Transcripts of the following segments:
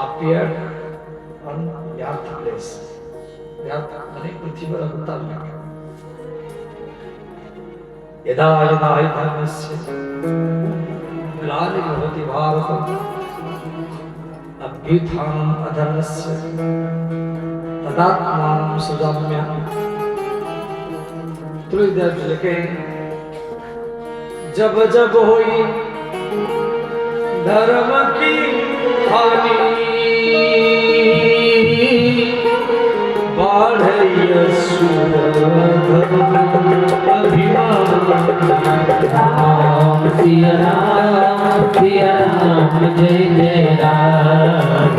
appeared on earth place. Earth माने पृथ्वी पर अवतार लिया। यदा यदा हि धर्मस्य ग्लानिर्भवति भारतम् अभ्युत्थानम् अधर्मस्य तदात्मानं सृजाम्यहम्। तुलसीदास लिखे जब जब होई धर्म की हानि बढ़े असुर अभिमान। राम सिया राम जय जय राम।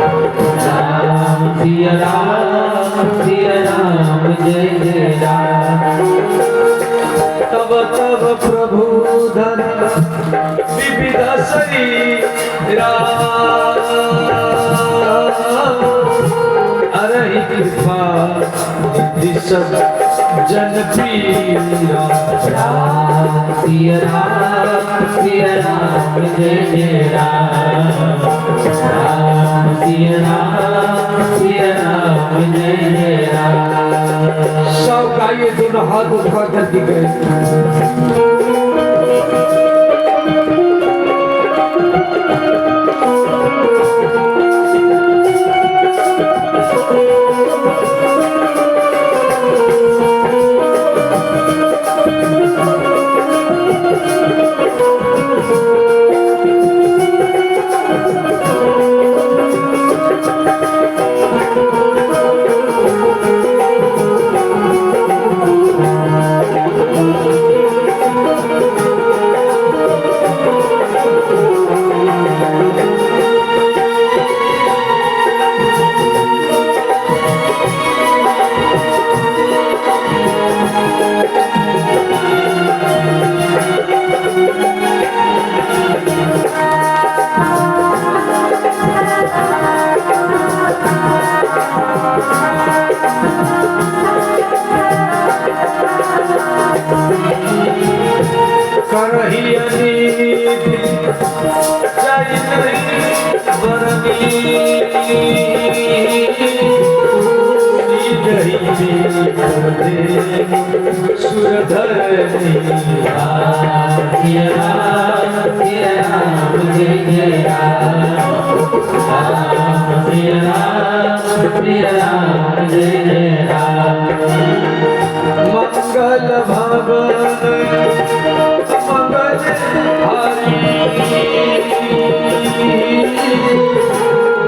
राम सिया राम जय जय राम। तब तब प्रभु धन विविध शरीरा अरहि कृपा सब जन पीरा। राम सिया राम जय जय राम। राम सिया राम जय जय राम। सब का ये दोनों हाथ उठा कर दी गए। मंगल भवन मंगल हरि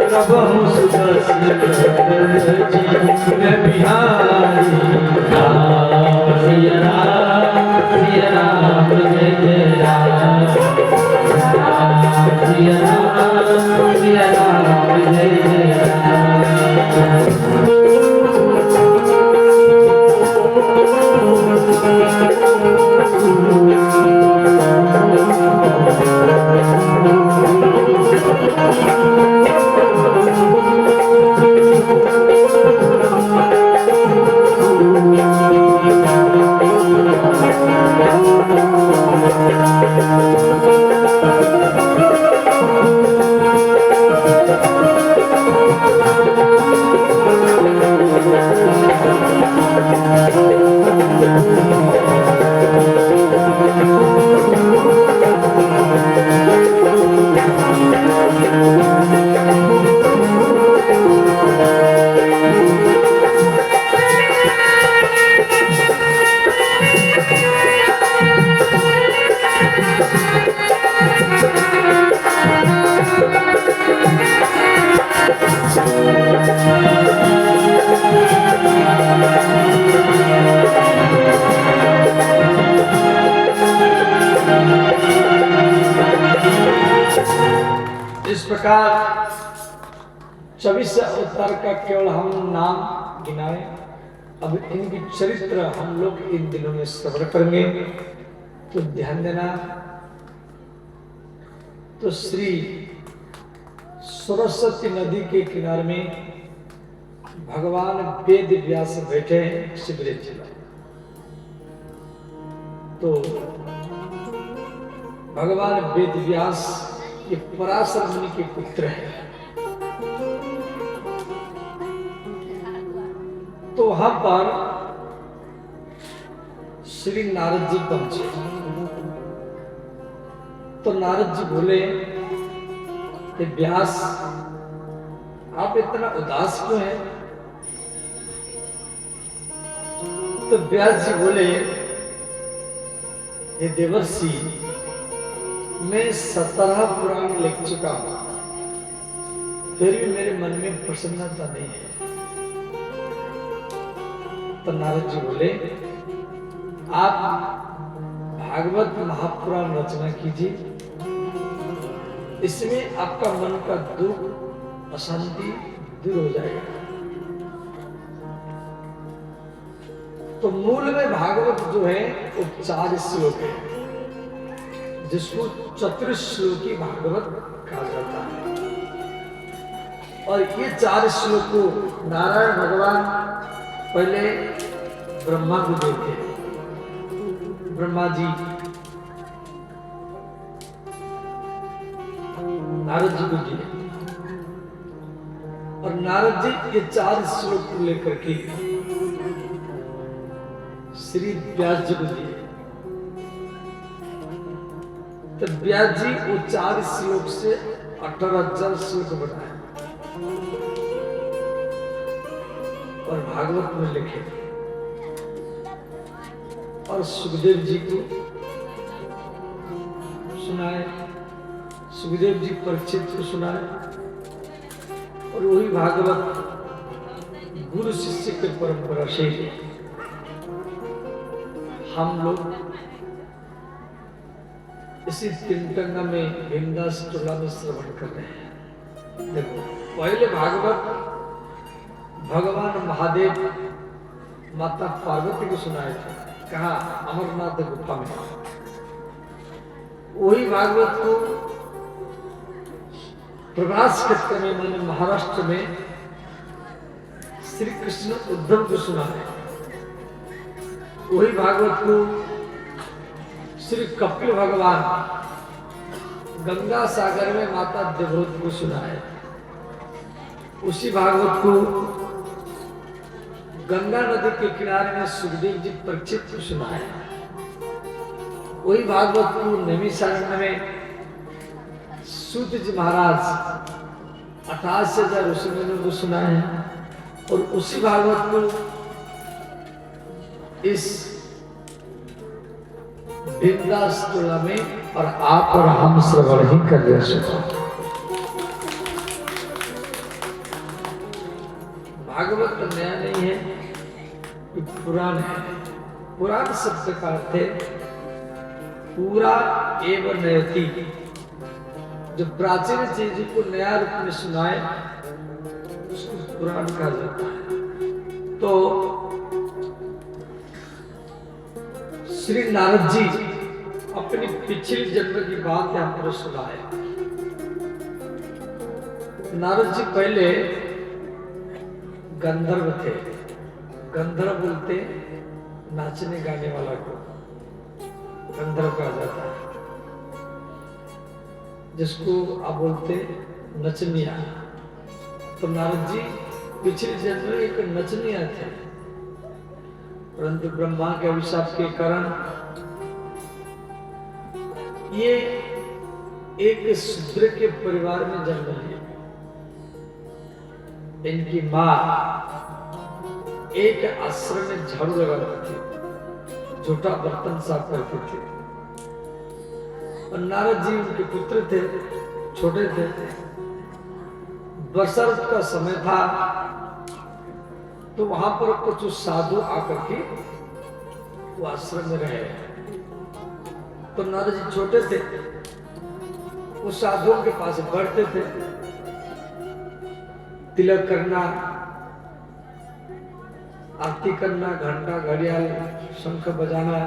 प्रभु सुदर्शन बिहारी। राम सिया राम जय जय राम। राम सिया राम जय जय राम। इस प्रकार 24 अवतार का केवल हम नाम गिनाए। अब इनकी चरित्र हम लोग इन दिनों में श्रवण करेंगे, तो ध्यान देना। तो श्री सरस्वती नदी के किनारे में भगवान वेद व्यास बैठे हैं शिविर जिला। तो भगवान वेद व्यास ये पराशर मुनि के पुत्र हैं। तो वहां पर श्री नारद जी पहुंचे। तो नारद जी बोले कि व्यास, आप इतना उदास क्यों हैं? तो व्यास जी बोले, हे देवर्षि, मैं 17 पुराण लिख चुका हूं, फिर भी मेरे मन में प्रसन्नता नहीं है। तो नारद जी बोले, आप भागवत महापुराण रचना कीजिए, इसमें आपका मन का दुख अशांति दूर हो जाएगा। तो मूल में भागवत जो है वो 4 श्लोक है, जिसको चतुर्श्लोकी भागवत कहा जाता है। और ये 4 श्लोक को नारायण भगवान पहले ब्रह्मा को देते हैं। ब्रह्मा जी नारद जी को दिए, और नारद जी ये 4 श्लोक को लेकर के श्री व्यास जी को दिए। तो व्यास जी वो 4 श्लोक से 18,000 श्लोक बनाए और भागवत में लिखे, और सुखदेव जी को सुनाए, सुखदेव जी परीक्षित को सुनाए, और वही भागवत गुरु शिष्य की परंपरा से हम लोग इसी तिनटंगा में भीमदास टोला में श्रवण कर रहे हैं। देखो, पहले भागवत भगवान महादेव माता पार्वती को सुनाए थे, कहा अमरनाथ गुफा में। वही भागवत को प्रभास क्षेत्र में, मैंने महाराष्ट्र में श्री कृष्ण उद्धव को सुना है। वही भागवत को श्री कपिल भगवान गंगा सागर में माता देवव्रत को सुना है। उसी भागवत को गंगा नदी के किनारे में सुखदेव जी परीक्षित को सुना है। वही भागवत को नैमिषारण्य में सूत जी महाराज 88,000 ऋषि मुनियों को सुना है। और उसी भागवत को इस भीमदास टोला में और आप और हम श्रवण ही कर ले सको। भागवत तो नया नहीं है, ये पुराण है। पुराण शब्द का अर्थ है पूरा एवं नयति, जो प्राचीन चीज को नया रूप में सुनाए उसको पुराण कहा जाता है। तो श्री नारद जी अपनी पिछले जन्म की बात यहां पर सुनाए। नारद जी पहले गंधर्व थे। गंधर्व बोलते नाचने गाने वाला को गंधर्व कहा जाता है, जिसको आप बोलते नचनिया। तो नारद जी पिछले जन्म में एक नचनिया थे, परंतु ब्रह्मा के अभिशाप के कारण ये एक शूद्र के परिवार में जन्म लिया। इनकी मां एक आश्रम में झाड़ू लगाती थी, झूठा बर्तन साफ करती थी। और नारद जी उनके पुत्र थे, छोटे थे। वर्षा ऋतु का समय था, तो वहां पर कुछ साधु आकर के वो आश्रम में रहे। तो नारद जी छोटे थे, वो साधुओं के पास बैठते थे, तिलक करना, आरती करना, घंटा घड़ियाल शंख बजाना,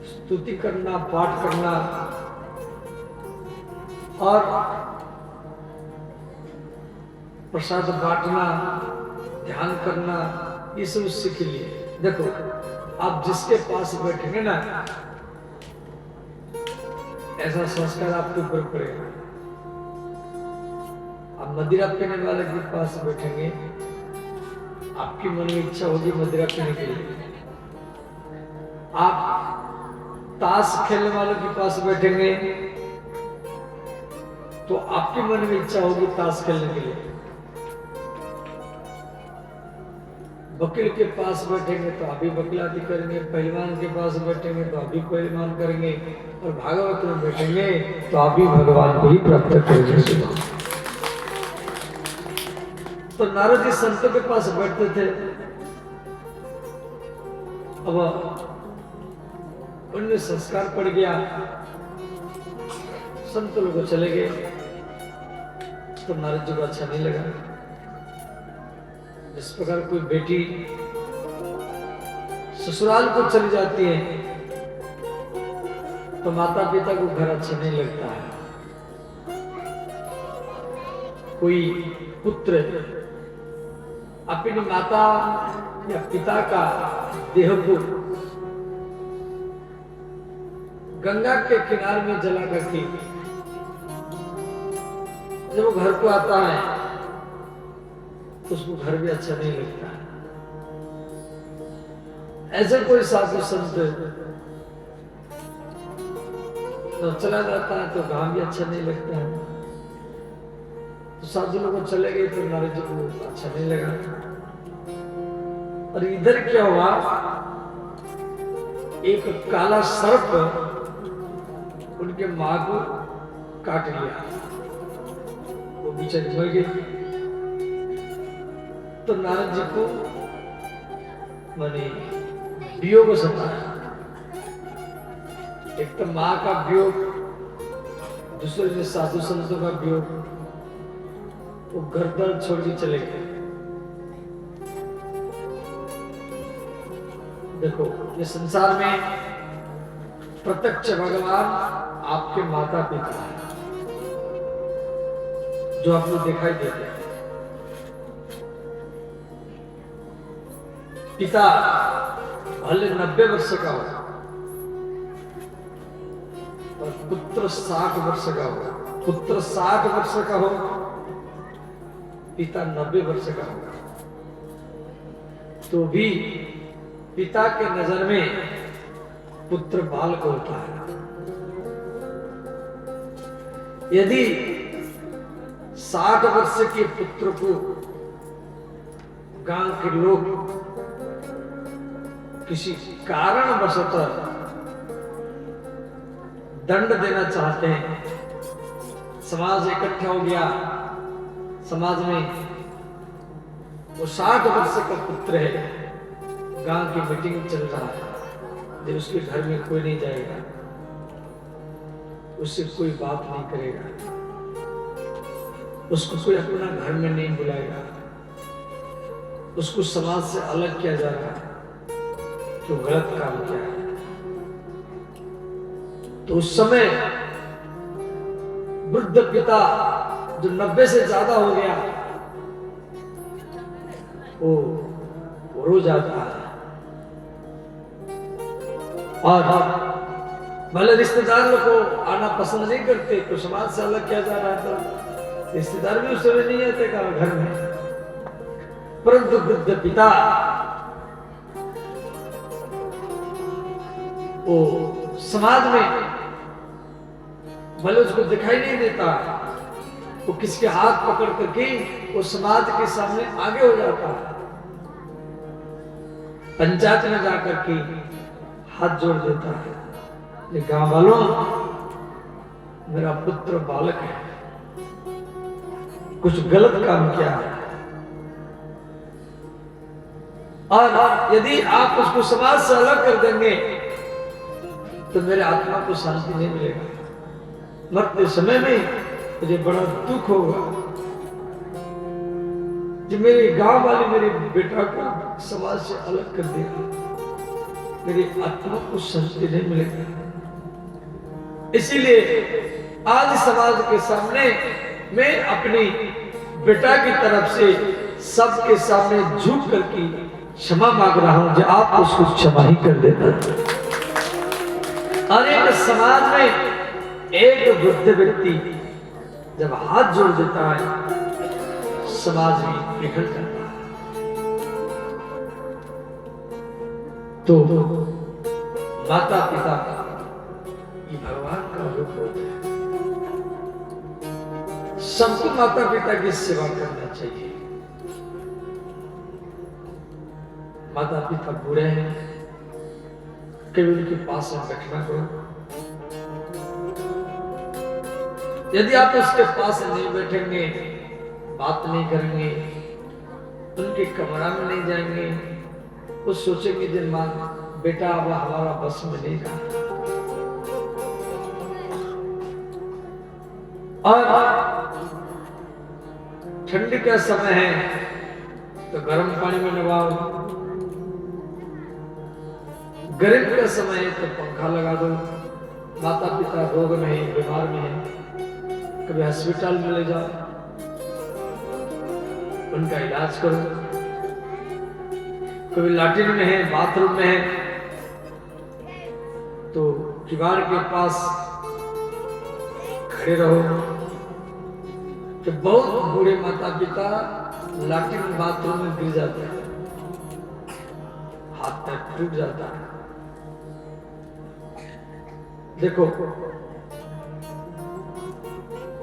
स्तुति करना, पाठ करना और प्रसाद बांटना, ध्यान करना, ये सब सीख लिए। देखो, आप जिसके पास बैठेंगे ना, ऐसा संस्कार आपके ऊपर पड़ेगा। आप मदिरा पीने वाले के पास बैठेंगे आपकी मन में इच्छा होगी मदिरा पीने के लिए, आप ताश खेलने वालों के पास बैठेंगे तो आपके मन में इच्छा होगी ताश खेलने के लिए। वकील के पास बैठेंगे तो अभी वकीलाती करेंगे, पहलवान के पास बैठेंगे तो अभी पहलवान करेंगे, और भागवत में बैठेंगे तो अभी भगवान को ही प्राप्त करेंगे। तो नारद जी संतों के पास बैठते थे। अब उनमें संस्कार पड़ गया, संत लोग चले गए तो नारद जी को अच्छा नहीं लगा। जिस प्रकार कोई बेटी ससुराल को चली जाती है तो माता पिता को घर अच्छा नहीं लगता है। कोई पुत्र अपनी माता या पिता का देह को गंगा के किनारे में जला करके जब वो घर को आता है तो उसको घर भी अच्छा नहीं लगता। ऐसे कोई साधु संत तो चला जाता है तो गांव भी अच्छा नहीं लगता है। तो साधु लोग चले गए तो नारद जी को अच्छा नहीं लगा। और इधर क्या हुआ, एक काला सर्प उनके मां को काट लिया, वो बेचारी मर गई। तो नारद जी को माने वियोग सताया। एक तो मां का वियोग, दूसरे में साधु संतों का वियोग। वो घर दर छोड़ के चले गए। देखो ये संसार में प्रत्यक्ष भगवान आपके माता पिता है जो आपको दिखाई देते हैं। पिता भले 90 वर्ष का हो और पुत्र 60 वर्ष का हो। पुत्र 60 वर्ष का हो, पिता 90 वर्ष का हो, तो भी पिता के नजर में पुत्र बालक होता है। यदि 60 वर्ष के पुत्र को गांव के लोग किसी कारणवशतः दंड देना चाहते हैं, समाज इकट्ठा हो गया, समाज में वो 60 वर्ष का पुत्र है, गांव की मीटिंग चल रहा है, जब उसके घर में कोई नहीं जाएगा, उससे कोई बात नहीं करेगा, उसको कोई अपना घर में नहीं बुलाएगा, उसको समाज से अलग किया जा रहा है, तो गलत काम किया है। तो उस समय वृद्ध पिता जो 90 से ज्यादा हो गया, वो रो जाता है। और भले रिश्तेदार को आना पसंद नहीं करते, तो समाज से अलग किया जा रहा था, रिश्तेदार भी उस समय नहीं आते घर में। परंतु वृद्ध पिता वो समाज में भले उसको दिखाई नहीं देता, वो किसके हाथ पकड़ करके वो समाज के सामने आगे हो जाता है, पंचायत में जाकर के हाथ जोड़ देता है, ये गांव वालों मेरा पुत्र बालक है, कुछ गलत काम किया है, और यदि आप उसको समाज से अलग कर देंगे तो मेरे आत्मा को शांति नहीं मिलेगा। मरते समय में मुझे बड़ा दुख होगा कि मेरे गांव वाले मेरे बेटा को समाज से अलग कर दिया, मेरी आत्मा को शांति नहीं मिलेगी। इसीलिए आज समाज के सामने मैं अपनी बेटा की तरफ से सबके सामने झुक करके क्षमा मांग रहा हूं, जो आप उसको क्षमा ही कर देना। और एक समाज में एक वृद्ध व्यक्ति जब हाथ जोड़ देता है, समाज में बिखर जाता है। तो माता पिता ये भगवान का रूप होता है। सबको माता पिता की सेवा करना चाहिए। माता पिता बूढ़े हैं, कभी उनके पास में बैठना करो। यदि आप उसके पास नहीं बैठेंगे, बात नहीं करेंगे, उनके कमरा में नहीं जाएंगे, वो सोचेंगे जिन मां बेटा अब हमारा बस में नहीं रहा। और ठंड का समय है तो गर्म पानी में नवाओ, गर्म का समय है तो पंखा लगा दो। माता पिता रोग में है, बीमार में है, कभी हॉस्पिटल में ले जाओ, उनका इलाज करो। कभी लैट्रिन में है, बाथरूम में है, तो किवाड़ के पास खड़े रहो। कि बहुत बूढ़े माता पिता लैट्रिन बाथरूम में गिर जाते हैं, हाथ पैर टूट जाता है। देखो,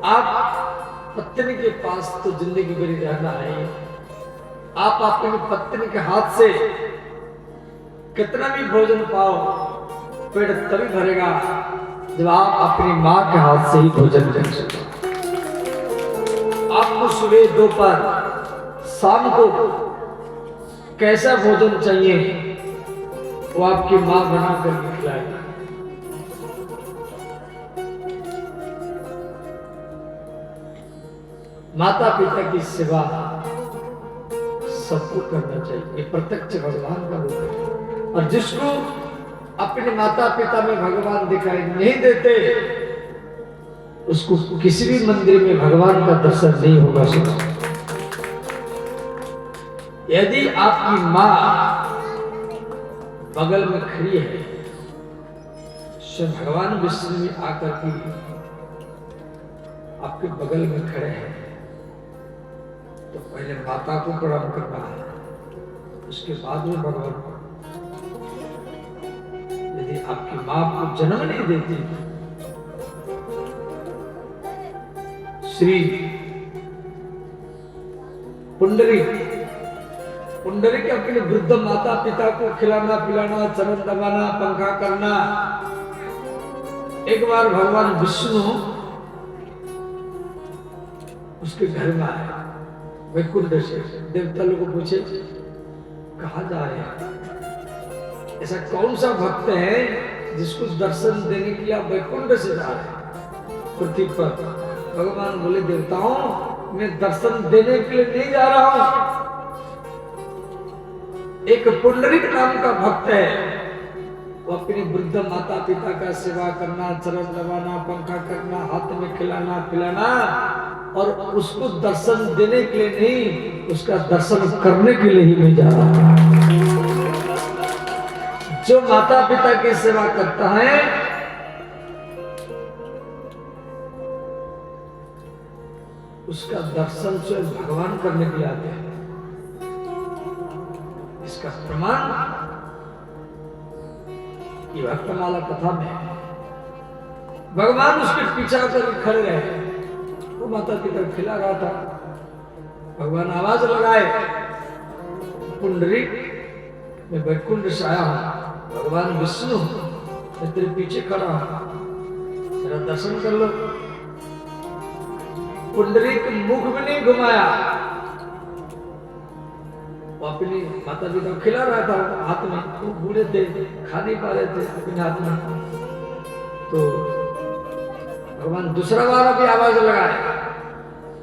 आप पत्नी के पास तो जिंदगी भरी रहना है। आप अपनी पत्नी के हाथ से कितना भी भोजन पाओ, पेट तभी भरेगा जब आप अपनी मां के हाथ से ही भोजन कर सको। आपको सुबह, दोपहर, शाम को कैसा भोजन चाहिए वो आपकी मां बना करके खिलाएगी। माता पिता की सेवा सबको करना चाहिए। ये प्रत्यक्ष भगवान का रूप है। और जिसको अपने माता पिता में भगवान दिखाई नहीं देते, उसको किसी भी मंदिर में भगवान का दर्शन नहीं होगा। यदि आपकी मां बगल में खड़ी है, स्वयं भगवान विष्णु में आकर के आपके बगल में खड़े हैं, तो पहले माता को प्रणाम करना है, उसके बाद में भगवान को। यदि आपकी मां आपको जन्म नहीं देती, श्री पुंडरीक अपने वृद्ध माता पिता को खिलाना पिलाना, चरण दबाना, पंखा करना। एक बार भगवान विष्णु उसके घर में आए वैकुंठ से। देवता लोग को पूछे कहा जा रहे हैं, ऐसा कौन सा भक्त है जिसको दर्शन देने के लिए आप वैकुंठ से जा रहे हैं पृथ्वी पर? भगवान बोले, देवताओं, मैं दर्शन देने के लिए नहीं जा रहा हूं। एक पुंडरीक नाम का भक्त है, वो अपनी वृद्ध माता पिता का सेवा करना, चरण दबाना, पंखा करना, हाथ में खिलाना पिलाना, और उसको दर्शन देने के लिए नहीं, उसका दर्शन करने के लिए ही मैं जा रहा हूं। जो माता पिता की सेवा करता है, उसका दर्शन स्वयं भगवान करने के लिए आते हैं। इसका प्रमाण ये भक्तमाला कथा में है। भगवान उसके पीछे आकर खड़े रहे, वो माता पिता खिला रहा था। भगवान आवाज लगाए, पुंडरीक, मैं वैकुंठ से आया हूं। भगवान विष्णु, मैं तेरे पीछे खड़ा हूं, तेरा दर्शन कर लो। पुंडरीक मुख में नहीं घुमाया, वो अपनी माता पिता को खिला रहा था हाथ में। वो बूढ़े थे, खा नहीं पा रहे थे अपने हाथ में। तो भगवान दूसरा बार भी आवाज लगाए,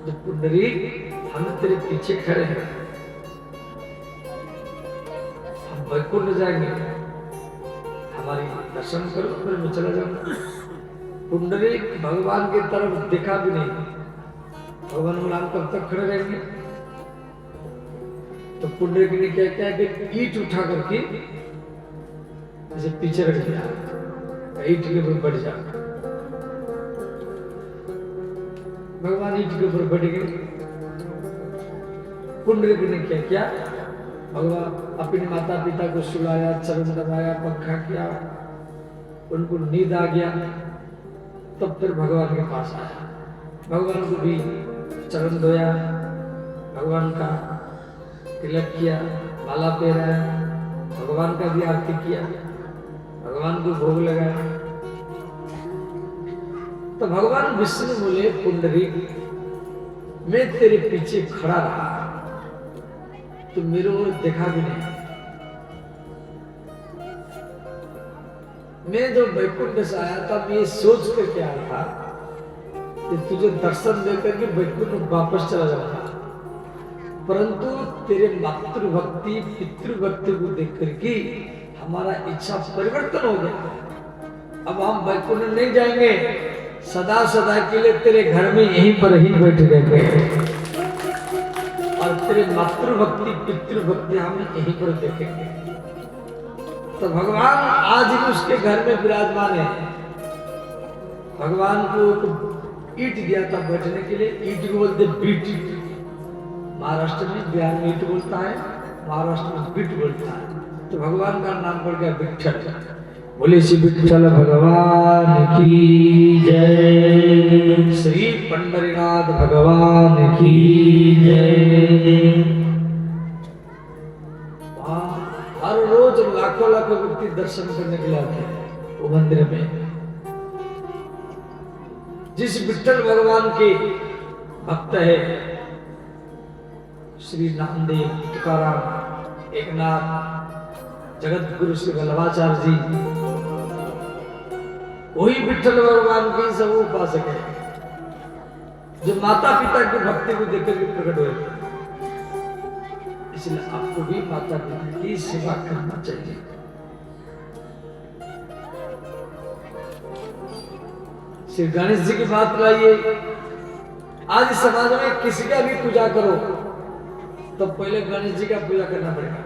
जब पुंडरीक, हम तेरे पीछे खड़े हैं, हम वैकुंठ जाएंगे, हमारी दर्शन करो, फिर मैं चला जाऊंगा। पुंडरीक भगवान की तरफ देखा भी नहीं। भगवान बोला, हम कब तक खड़े रहेंगे? तो पुंडरीक ने क्या किया कि ईंट उठा करके इसे पीछे रख दिया, ईंट के ऊपर बैठ जा। भगवान ईंट के ऊपर बैठ गए। पुंडरीक ने क्या किया, भगवान अपने माता पिता को सुलाया, चरण दबाया, पंखा किया, उनको नींद आ गया, तब फिर भगवान के पास आया। भगवान को भी चरण धोया, भगवान का तिलक किया, माला पहनाया, भगवान का भी आरती किया, भगवान को भोग लगाया। तो भगवान विष्णु बोले, पुंडरीक, मैं तेरे पीछे खड़ा रहा, तो मेरे को देखा भी नहीं। मैं जो वैकुंठ से आया था, मैं ये सोच करके आया था कि तुझे दर्शन देकर के वैकुंठ वापस चला जाऊंगा, परंतु तेरे मातृभक्ति पितृभक्ति को देख करके हमारा इच्छा परिवर्तन हो गया। अब हम वैकुंठ नहीं जाएंगे, सदा सदा के लिए तेरे घर में यहीं पर ही बैठे रहेंगे, और तेरे मातृभक्ति पितृभक्ति हम यहीं पर देखेंगे। तो भगवान आज भी उसके घर में विराजमान है। भगवान को ईंट दिया था बैठने के लिए, ईंट को बोलते बीट। महाराष्ट्र में, बिहार में ईंट बोलता है, महाराष्ट्र में बीट बोलता है। तो भगवान का नाम पड़ गया विठ्ठल। बोले श्री विठ्ठल भगवान की जय, श्री पंडरीनाथ भगवान की जय। हर रोज लाखों लाखों व्यक्ति दर्शन करने के लिए आते हैं वो मंदिर में। जिस विठ्ठल भगवान के भक्त है, श्री नामदेव, तुकाराम, एकनाथ, जगत गुरु श्री वल्लभाचार्य जी, वही विठ्ठल भगवान के सब उपासक है, जो माता पिता की भक्ति को देखकर के प्रकट हुए। इसलिए आपको भी माता पिता की सेवा करना चाहिए। श्री गणेश जी की बात लाइए। आज समाज में किसी का भी पूजा करो तो पहले गणेश जी का पूजा करना पड़ेगा।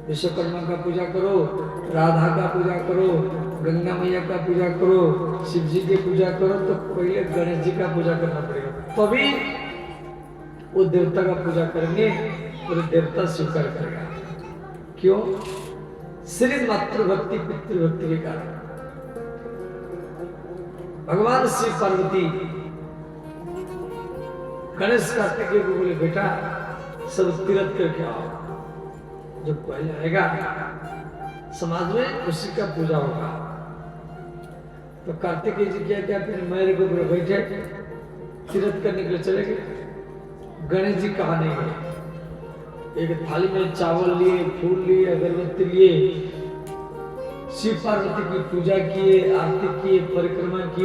विश्वकर्मा का पूजा करो, राधा का पूजा करो, गंगा मैया का पूजा करो, शिव जी की पूजा करो, तो पहले गणेश जी का पूजा करना पड़ेगा, तभी वो देवता का पूजा करेंगे और देवता स्वीकार करेगा। क्यों? सिर्फ मातृभक्ति पितृभक्ति के कारण। भगवान श्री पार्वती गणेश कार्तिकेय को बोले, बेटा सब तीर्थ करके आओ, जो पहले आएगा समाज में उसी का पूजा होगा। तो कार्तिकेय जी क्या क्या फिर मेरे को बैठे तीर्थ करने के लिए चले गए। गणेश जी कहा नहीं गए। एक थाली में चावल लिए, फूल लिए, अगरबत्ती लिए, शिव पार्वती की पूजा किए, आरती किए, परिक्रमा किए।